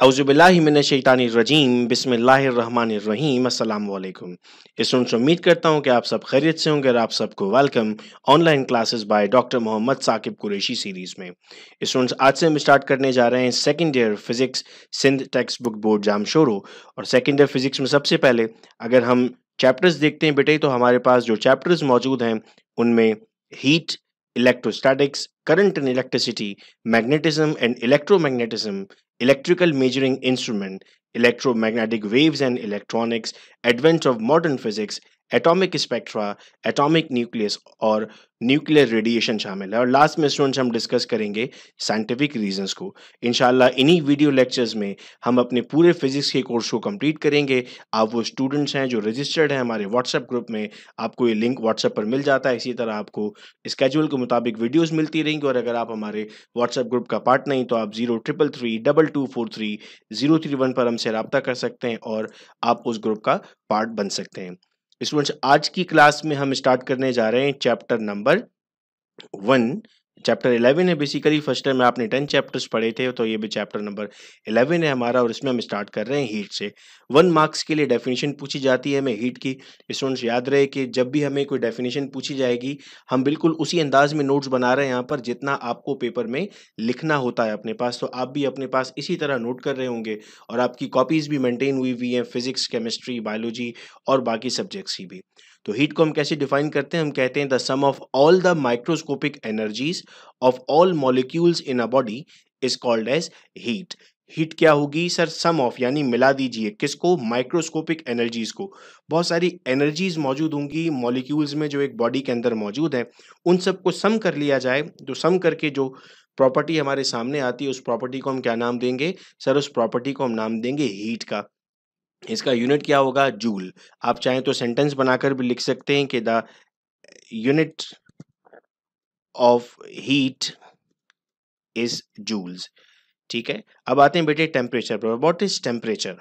औज़ुबिल्लाहिमिनश्शैतानिर्रजीम बिस्मिल्लाहिर्रहमानिर्रहीम अस्सलाम वालेकुम। स्टूडेंट्स, उम्मीद करता हूँ कि आप सब खैरियत से होंगे और आप सबको welcome online classes by doctor Mohammad Saqib Qureshi series में। स्टूडेंट्स, आज से हम स्टार्ट करने जा रहे हैं second year physics Sindh textbook board Jamshoro. और सेकंड ईयर फिजिक्स में सबसे पहले अगर हम चैप्टर्स देखते हैं बेटे, तो हमारे पास जो चैप्टर्स मौजूद हैं उनमें heat, electrostatics, current and electricity, magnetism and electromagnetism, electrical measuring instrument, electromagnetic waves and electronics, advent of modern physics, atomic spectra, atomic nucleus और न्यूक्लियर रेडिएशन शामिल है। और लास्ट में स्टूडेंट्स हम डिस्कस करेंगे साइंटिफिक रीजंस को। इंशाल्लाह इन्हीं वीडियो लेक्चर्स में हम अपने पूरे फिजिक्स के कोर्स को कंप्लीट करेंगे। आप वो स्टूडेंट्स हैं जो रजिस्टर्ड हैं हमारे व्हाट्सएप ग्रुप में, आपको ये लिंक व्हाट्सएप पर मिल जाता है। इसी तरह आपको स्केड्यूल के मुताबिक वीडियोस मिलती रहेंगी। और अगर आप हमारे व्हाट्सएप ग्रुप का पार्ट नहीं तो आप 03332243 पर हमसे रब्ता कर सकते हैं और आप उस ग्रुप का पार्ट बन सकते हैं। स्टूडेंट्स, आज की क्लास में हम स्टार्ट करने जा रहे हैं चैप्टर नंबर 1। चैप्टर 11 है। बेसिकली फर्स्ट टाइम में आपने 10 चैप्टर्स पढ़े थे, तो ये भी चैप्टर नंबर 11 है हमारा। और इसमें हम स्टार्ट कर रहे हैं हीट से। 1 मार्क्स के लिए डेफिनेशन पूछी जाती है हमें हीट की। स्टूडेंट्स, याद रहे कि जब भी हमें कोई डेफिनेशन पूछी जाएगी हम बिल्कुल उसी अंदाज में नोट्स बना रहे हैं यहाँ पर जितना आपको पेपर में लिखना होता है अपने पास। तो आप भी अपने पास इसी तरह नोट कर रहे होंगे और आपकी कॉपीज भी मेंटेन हुई हैं फिजिक्स, केमिस्ट्री, बायोलॉजी और बाकी सब्जेक्ट्स की भी। तो हीट को हम कैसे डिफाइन करते हैं? हम कहते हैं the sum of all the microscopic energies of all molecules in a body is called as heat. Heat क्या होगी सर? सम ऑफ, यानी मिला दीजिए किसको? माइक्रोस्कोपिक एनर्जीज को। बहुत सारी एनर्जीज मौजूद होंगी मॉलिक्यूल्स में जो एक बॉडी के अंदर मौजूद है, उन सबको सम कर लिया जाए। तो सम करके जो प्रॉपर्टी हमारे सामने आती है उस प्रॉपर्टी को हम क्या नाम देंगे सर? उस प्रॉपर्टी को हम नाम देंगे हीट का। इसका यूनिट क्या होगा? जूल। आप चाहें तो सेंटेंस बनाकर भी लिख सकते हैं कि the unit of heat is joules. ठीक है, अब आते हैं बेटे टेम्परेचर पर। What is temperature?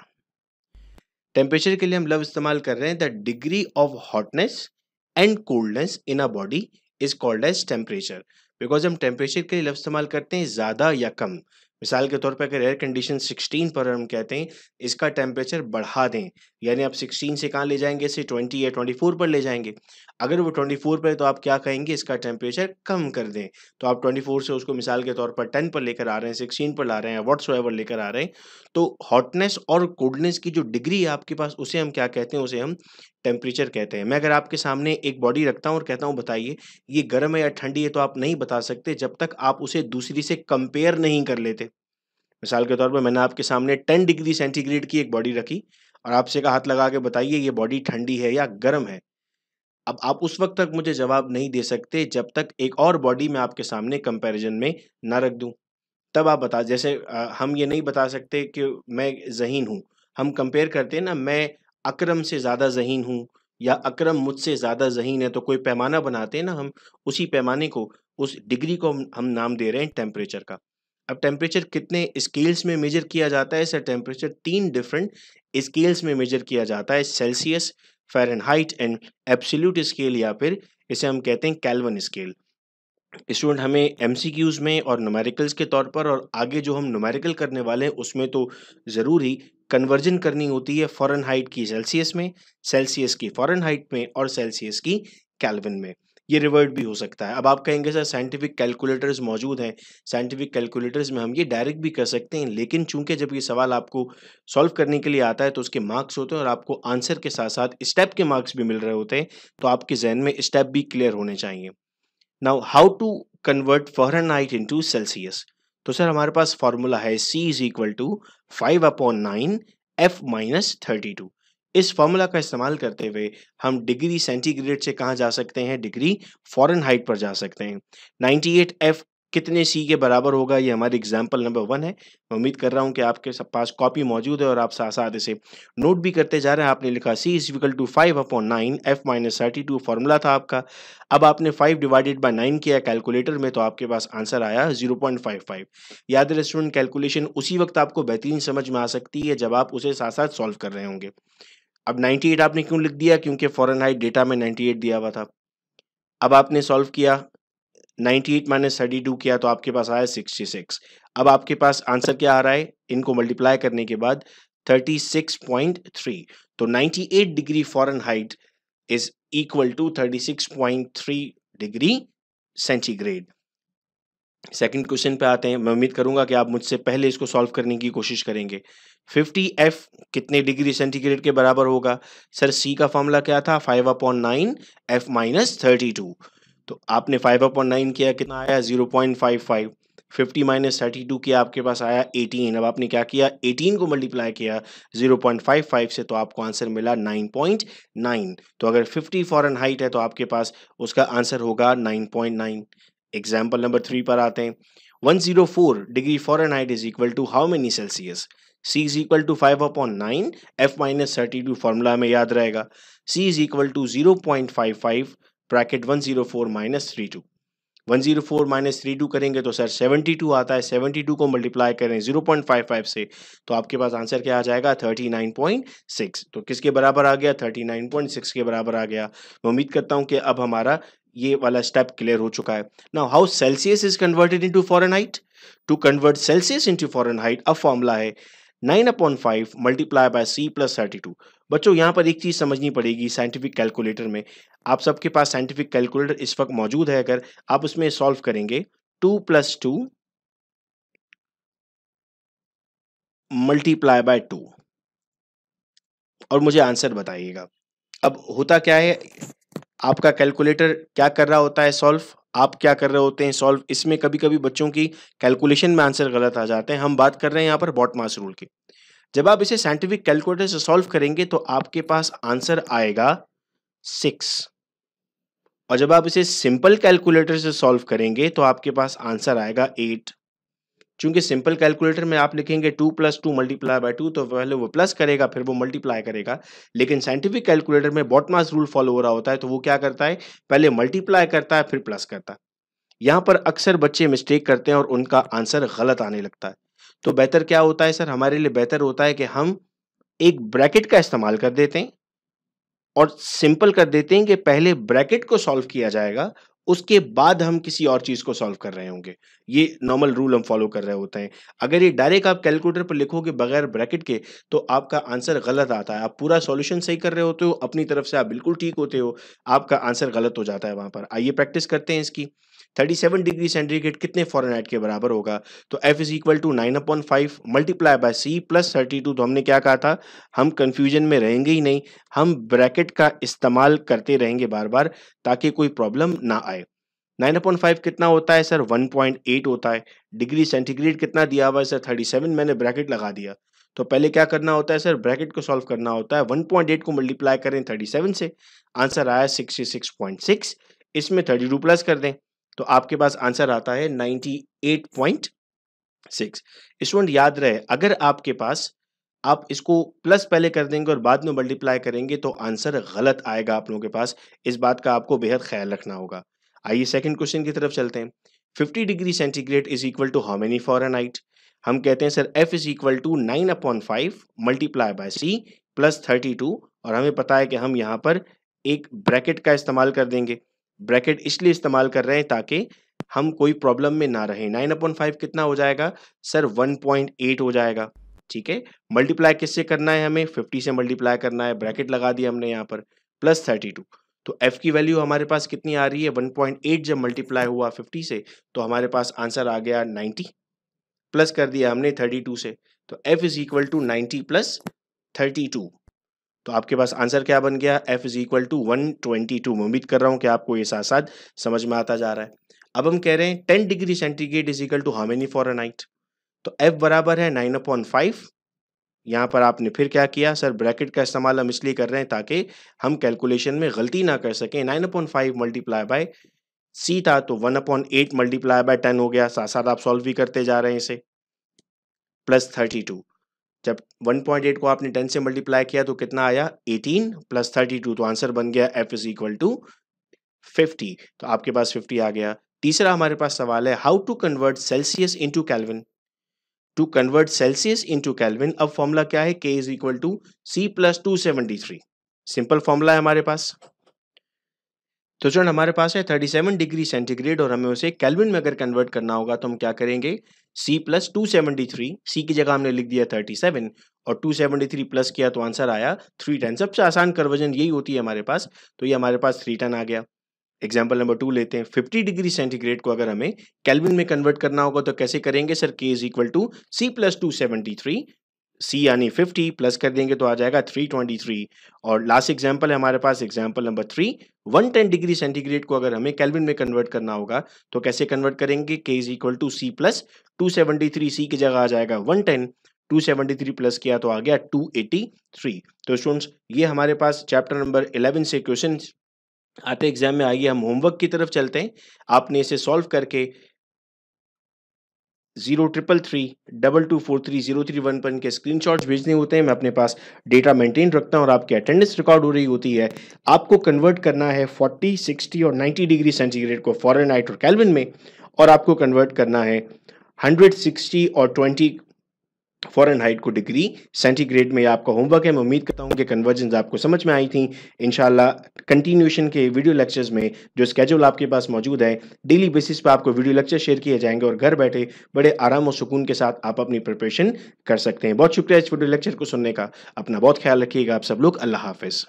टेम्परेचर के लिए हम लफ्ज इस्तेमाल कर रहे हैं the degree of hotness and coldness in a body is called as temperature. Because हम टेम्परेचर के लिए लफ्ज इस्तेमाल करते हैं ज्यादा या कम। मिसाल के तौर पर अगर एयर कंडीशन 16 पर हम कहते हैं इसका टेम्परेचर बढ़ा दें, यानी आप 16 से कहाँ ले जाएंगे? इसे 20 या 24 पर ले जाएंगे। अगर वो 24 पर है तो आप क्या कहेंगे? इसका टेम्परेचर कम कर दें। तो आप 24 से उसको मिसाल के तौर पर 10 पर लेकर आ रहे हैं, 16 पर ला रहे हैं, व्हाट्सएवर लेकर आ रहे हैं। तो हॉटनेस और कोल्डनेस की जो डिग्री है आपके पास उसे हम क्या कहते हैं? उसे हम टेम्परेचर कहते हैं। मैं अगर आपके सामने एक बॉडी रखता हूँ और कहता हूँ बताइए ये गर्म है या ठंडी है, तो आप नहीं बता सकते जब तक आप उसे दूसरी से कंपेयर नहीं कर लेते। मिसाल के तौर पर मैंने आपके सामने 10 डिग्री सेंटीग्रेड की एक बॉडी रखी और आपसे कहा हाथ लगा के बताइए ये बॉडी ठंडी है या गर्म है। अब आप उस वक्त तक मुझे जवाब नहीं दे सकते जब तक एक और बॉडी मैं आपके सामने कंपैरिजन में ना रख दूं। तब आप बता, जैसे हम ये नहीं बता सकते कि मैं ज़हीन हूँ। हम कंपेयर करते हैं ना, मैं अकरम से ज़्यादा ज़हीन हूँ या अकरम मुझसे ज़्यादा ज़हीन है, तो कोई पैमाना बनाते हैं ना हम, उसी पैमाने को, उस डिग्री को हम नाम दे रहे हैं टेम्परेचर का। अब टेम्परेचर कितने स्केल्स में मेजर किया जाता है सर? टेम्परेचर 3 डिफरेंट स्केल्स में मेजर किया जाता है। Celsius, Fahrenheit and absolute scale, या फिर इसे हम कहते हैं केल्विन स्केल। स्टूडेंट, हमें एमसीक्यूज में और न्यूमेरिकल्स के तौर पर और आगे जो हम न्यूमेरिकल करने वाले हैं उसमें तो ज़रूर ही कन्वर्जन करनी होती है फ़ारेनहाइट की सेल्सियस में, सेल्सियस की फ़ारेनहाइट में और सेल्सियस की केल्विन में। ये रिवर्ट भी हो सकता है। अब आप कहेंगे सर साइंटिफिक कैलकुलेटर्स मौजूद हैं, साइंटिफिक कैलकुलेटर्स में हम ये डायरेक्ट भी कर सकते हैं, लेकिन चूंकि जब ये सवाल आपको सॉल्व करने के लिए आता है तो उसके मार्क्स होते हैं और आपको आंसर के साथ साथ स्टेप के मार्क्स भी मिल रहे होते हैं, तो आपके जहन में स्टेप भी क्लियर होने चाहिए। Now how to convert Fahrenheit into Celsius? तो सर हमारे पास फॉर्मूला है C is equal to 5/9 F-32। इस फॉर्मूला का इस्तेमाल करते हुए हम डिग्री सेंटीग्रेड से कहाँ जा सकते हैं? डिग्री फ़ारेनहाइट पर जा सकते हैं। 98 F कितने C के बराबर होगा? ये हमारी एग्जाम्पल नंबर 1 है। मैं उम्मीद कर रहा हूँ कि आपके पास कॉपी मौजूद है और आप साथ साथ इसे नोट भी करते जा रहे हैं। आपने लिखा C is equal to 5/9 F-32 formula था आपका। अब आपने 5 डिवाइडेड बाय 9 किया कैलकुलेटर में, तो आपके पास आंसर आया 0.55। याद रहे स्टूडेंट, कैलकुलेशन उसी वक्त आपको बेहतरीन समझ में आ सकती है जब आप उसे साथ साथ सॉल्व कर रहे होंगे। अब 98 आपने क्यों लिख दिया? क्योंकि फ़ारेनहाइट डेटा में 98 दिया हुआ था। अब आपने सॉल्व किया, 98 - 32 किया तो आपके पास आया 66। अब आपके पास आंसर क्या आ रहा है, इनको मल्टीप्लाई करने के बाद 36.3, तो 98 degree Fahrenheit is equal to 36.3 degree centigrade. Second question पे आते हैं। मैं उम्मीद करूंगा कि आप मुझसे पहले इसको सॉल्व करने की कोशिश करेंगे। 50F कितने डिग्री सेंटीग्रेड के बराबर होगा? सर C का फॉर्मूला क्या था? 5/9 F माइनस 32। तो आपने 5/9 किया, कितना आया? 0.55। 50 माइनस 32 किया, आपके पास आया 18। अब आपने क्या किया? 18 को मल्टीप्लाई किया 0.55 से, तो आपको आंसर मिला 9.9। तो अगर 50 फ़ारेनहाइट है तो आपके पास उसका आंसर होगा 9.9। एग्जाम्पल नंबर 3 पर आते हैं। 104 degree Fahrenheit is equal to how many Celsius? C is equal to 5/9 F minus 32, formula में याद रहेगा। C is equal to 0.55 bracket 104 minus 32। 104 minus 32 करेंगे तो सर 72 आता है। 72 को मल्टीप्लाई करें 0.55 से, तो आपके पास आंसर क्या आ जाएगा? 39.6। तो किसके बराबर आ गया? 39.6 के बराबर आ गया। मैं उम्मीद करता हूं कि अब हमारा ये वाला स्टेप क्लियर हो चुका है। Now how Celsius is converted into Fahrenheit? To convert Celsius into Fahrenheit, अब फॉर्मूला है 9/5 मल्टीप्लाई बाय C प्लस 32। बच्चों यहाँ पर एक चीज समझनी पड़ेगी साइंटिफिक कैलकुलेटर में। आप सबके पास साइंटिफिक कैलकुलेटर इस वक्त मौजूद है, अगर आप उसमें सॉल्व करेंगे 2 + 2 मल्टीप्लाई बाय 2 और मुझे आंसर बताइएगा। अब होता क्या है, आपका कैलकुलेटर क्या कर रहा होता है? सॉल्व। आप क्या कर रहे होते हैं? सॉल्व। इसमें कभी कभी बच्चों की कैलकुलेशन में आंसर गलत आ जाते हैं। हम बात कर रहे हैं यहाँ पर बॉटमास रूल की। जब आप इसे साइंटिफिक कैलकुलेटर से सॉल्व करेंगे तो आपके पास आंसर आएगा 6, और जब आप इसे सिंपल कैलकुलेटर से सॉल्व करेंगे तो आपके पास आंसर आएगा 8। चूंकि सिंपल कैलकुलेटर में आप लिखेंगे 2 + 2 मल्टीप्लाई बाय 2, तो पहले वो प्लस करेगा फिर वो मल्टीप्लाई करेगा। लेकिन साइंटिफिक कैलकुलेटर में बॉटमास रूल फॉलो हो रहा होता है, तो वो क्या करता है? पहले मल्टीप्लाई करता है फिर प्लस करता है। यहाँ पर अक्सर बच्चे मिस्टेक करते हैं और उनका आंसर गलत आने लगता है। तो बेहतर क्या होता है सर? हमारे लिए बेहतर होता है कि हम एक ब्रैकेट का इस्तेमाल कर देते हैं और सिंपल कर देते हैं कि पहले ब्रैकेट को सॉल्व किया जाएगा, उसके बाद हम किसी और चीज को सॉल्व कर रहे होंगे। ये नॉर्मल रूल हम फॉलो कर रहे होते हैं। अगर ये डायरेक्ट आप कैलकुलेटर पर लिखोगे बगैर ब्रैकेट के, तो आपका आंसर गलत आता है। आप पूरा सॉल्यूशन सही कर रहे होते हो, अपनी तरफ से आप बिल्कुल ठीक होते हो, आपका आंसर गलत हो जाता है वहां पर। आइए प्रैक्टिस करते हैं इसकी। 37 डिग्री सेंटीग्रेड कितने फ़ारेनहाइट के बराबर होगा? तो F is equal to 9/5 multiply by C plus 32। तो हमने क्या कहा था? हम कंफ्यूजन में रहेंगे ही नहीं, हम ब्रैकेट का इस्तेमाल करते रहेंगे बार बार, ताकि कोई प्रॉब्लम ना आए। 9/5 कितना होता है सर? 1.8 होता है। डिग्री सेंटीग्रेड कितना दिया हुआ है सर? 37, मैंने ब्रैकेट लगा दिया। तो पहले क्या करना होता है सर? ब्रैकेट को सॉल्व करना होता है। 1.8 को मल्टीप्लाई करें 37 से, आंसर आया 66.6। इसमें 32 प्लस कर दें तो आपके पास आंसर आता है 98.6। स्टूडेंट याद रहे, अगर आपके पास आप इसको प्लस पहले कर देंगे और बाद में मल्टीप्लाई करेंगे तो आंसर गलत आएगा आप लोगों के पास। इस बात का आपको बेहद ख्याल रखना होगा। आइए सेकंड क्वेश्चन की तरफ चलते हैं। 50 degree centigrade is equal to how many Fahrenheit? हम कहते हैं sir F is equal to 9/5 multiply by C plus 32, और हमें पता है कि हम यहाँ पर एक ब्रैकेट का इस्तेमाल कर देंगे। ब्रैकेट इसलिए इस्तेमाल कर रहे हैं ताकि हम कोई प्रॉब्लम में ना रहें। 9/5 कितना हो जाएगा सर? 1.8 हो जाएगा। ठीक है, मल्टीप्लाई किससे करना है? हमें 50 से मल्टीप्लाई करना है। ब्रैकेट लगा दिया हमने यहाँ पर, प्लस 32। तो F की वैल्यू हमारे पास कितनी आ रही है? 1.8 जब मल्टीप्लाई हुआ 50 से, तो हमारे पास आंसर आ गया 90। प्लस कर दिया हमने 32 से, तो F is equal to 90 plus 32। तो आपके पास आंसर क्या बन गया? F is equal to 122। मैं उम्मीद कर रहा हूँ कि आपको ये साथ साथ समझ में आता जा रहा है। अब हम कह रहे हैं 10 degree centigrade is equal to how many Fahrenheit? तो F बराबर है 9/5। यहाँ पर आपने फिर क्या किया सर? ब्रैकेट का इस्तेमाल हम इसलिए कर रहे हैं ताकि हम कैलकुलेशन में गलती ना कर सकें। 9/5 मल्टीप्लाई बाय C था तो 1/8 मल्टीप्लाई बाय 10 हो गया। साथ साथ आप सॉल्व भी करते जा रहे हैं इसे। प्लस 32, जब 1.8 को आपने 10 से मल्टीप्लाई किया तो कितना आया? 18 प्लस 32, तो आंसर बन गया F इज इक्वल टू 50। तो आपके पास 50 आ गया। तीसरा हमारे पास सवाल है how to convert Celsius into Kelvin? To convert Celsius into Kelvin, अब फॉर्मूला क्या है? K is equal to C plus 273। Simple formula है हमारे पास। तो स्टूडेंट हमारे पास है 37 डिग्री सेंटीग्रेड और हमें उसे केल्विन में अगर कन्वर्ट करना होगा तो हम क्या करेंगे? C प्लस 273, C की जगह हमने लिख दिया 37 और 273 प्लस किया तो आंसर आया 310। सबसे आसान कन्वर्जन यही होती है हमारे पास, तो ये हमारे पास 310 आ गया। एग्जाम्पल नंबर 2 लेते हैं। 50 डिग्री सेंटीग्रेड को अगर हमें केल्विन में कन्वर्ट करना होगा तो कैसे करेंगे sir? K is equal to C plus 273, C यानी 50 प्लस कर देंगे तो आ जाएगा 323। और लास्ट एग्जाम्पल है हमारे पास, एग्जाम्पल नंबर 3। 110 डिग्री सेंटीग्रेड को अगर हमें केल्विन में कन्वर्ट करना होगा तो कैसे कन्वर्ट करेंगे? K is equal to C plus 273, C की जगह आ जाएगा 110, 273 प्लस किया तो आ गया 283। तो स्टूडेंट्स ये हमारे पास चैप्टर नंबर 11 से क्वेश्चन आते एग्जाम में। आइए हम होमवर्क की तरफ चलते हैं। आपने इसे सॉल्व करके 0333224303 पर इनके स्क्रीनशॉट्स भेजने होते हैं। मैं अपने पास डेटा मेंटेन रखता हूं और आपकी अटेंडेंस रिकॉर्ड हो रही होती है। आपको कन्वर्ट करना है 40, 60 और 90 डिग्री सेंटीग्रेड को फ़ारेनहाइट और केल्विन में, और आपको कन्वर्ट करना है 100, 60 और 20 फ़ारेनहाइट को डिग्री सेंटीग्रेड में। आपका होमवर्क है। मैं उम्मीद करता हूँ कि कन्वर्जन्स आपको समझ में आई थी। इंशाल्लाह कंटिन्यूएशन के वीडियो लेक्चर्स में जो स्केड्यूल आपके पास मौजूद है, डेली बेसिस पे आपको वीडियो लेक्चर शेयर किए जाएंगे और घर बैठे बड़े आराम और सुकून के साथ आप अपनी प्रिपरेशन कर सकते हैं। बहुत शुक्रिया इस वीडियो लेक्चर को सुनने का। अपना बहुत ख्याल रखिएगा आप सब लोग। अल्लाह हाफिज़।